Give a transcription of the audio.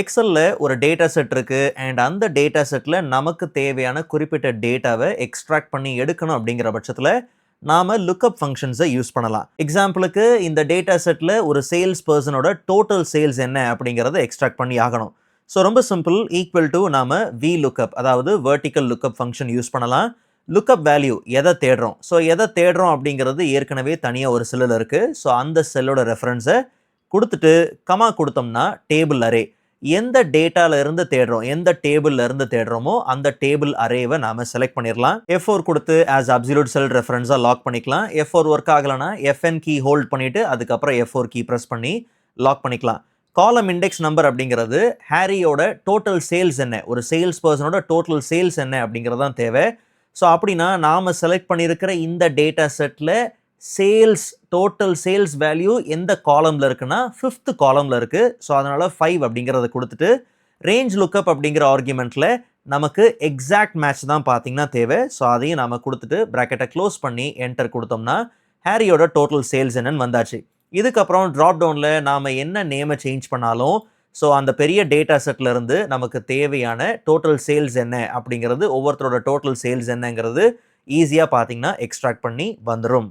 எக்ஸல்ல ஒரு data set இருக்கு and அந்த டேட்டா செட்ல நமக்கு தேவையான குறிப்பிட்ட டேட்டாவை எக்ஸ்ட்ராக்ட் பண்ணி எடுக்கணும் அப்படிங்கிற பட்சத்தில் நாம லுக்அப் ஃபங்க்ஷன்ஸை யூஸ் பண்ணலாம். எக்ஸாம்பிளுக்கு இந்த டேட்டா செட்ல ஒரு சேல்ஸ் பர்சனோட டோட்டல் சேல்ஸ் என்ன அப்படிங்கிறத எக்ஸ்ட்ராக்ட் பண்ணி ஆகணும். ஸோ ரொம்ப சிம்பிள், ஈக்குவல் டு நாம வி லுக்அப், அதாவது வெர்டிக்கல் லுக்அப் ஃபங்க்ஷன் யூஸ் பண்ணலாம். லுக்அப் வேல்யூ எதை தேடுறோம், ஸோ எதை தேடுறோம் அப்படிங்கிறது ஏற்கனவே தனியாக ஒரு செல்லில் இருக்கு. ஸோ அந்த செல்லோட ரெஃபரன்ஸை கொடுத்துட்டு கமா கொடுத்தோம்னா டேபிள் அரே, எந்த டேட்டால இருந்து தேடுறோம், எந்த டேபிள்ல இருந்து தேடுறோமோ அந்த டேபிள் அரேவை நாம செலக்ட் பண்ணிடலாம். F4 கொடுத்து as absolute cell reference-ஆ லாக் பண்ணிக்கலாம். F4 ஒர்க் ஆகலைன்னா FN கீ ஹோல்ட் பண்ணிட்டு அதுக்கப்புறம் F4 கீ ப்ரெஸ் பண்ணி லாக் பண்ணிக்கலாம். காலம் இண்டெக்ஸ் நம்பர் அப்படிங்கிறது ஹாரியோட டோட்டல் சேல்ஸ் என்ன, ஒரு சேல்ஸ் பர்சனோட டோட்டல் சேல்ஸ் என்ன அப்படிங்கிறது தான் தேவை. ஸோ அப்படின்னா நாம செலக்ட் பண்ணியிருக்கிற இந்த டேட்டா செட்ல சேல்ஸ், டோட்டல் சேல்ஸ் வேல்யூ எந்த காலம்ல இருக்குன்னா 5th காலம்ல இருக்கு. ஸோ அதனால 5 அப்படிங்கிறத கொடுத்துட்டு ரேஞ்ச் லுக்அப் அப்படிங்கிற ஆர்குமெண்ட்ல நமக்கு எக்ஸாக்ட் மேட்ச் தான் பார்த்தீங்கன்னா தேவை. ஸோ அதையும் நாம கொடுத்துட்டு ப்ராக்கெட்டை க்ளோஸ் பண்ணி என்டர் கொடுத்தோம்னா ஹாரியோட டோட்டல் சேல்ஸ் என்னன்னு வந்தாச்சு. இதுக்கப்புறம் ட்ராப் டவுன்ல நாம என்ன நேமை சேஞ்ச் பண்ணாலும் ஸோ அந்த பெரிய டேட்டா செட்ல இருந்து நமக்கு தேவையான டோட்டல் சேல்ஸ் என்ன அப்படிங்கிறது, ஒவ்வொருத்தரோட டோட்டல் சேல்ஸ் என்னங்கிறது ஈஸியாக பார்த்தீங்கன்னா எக்ஸ்ட்ராக்ட் பண்ணி வந்துடும்.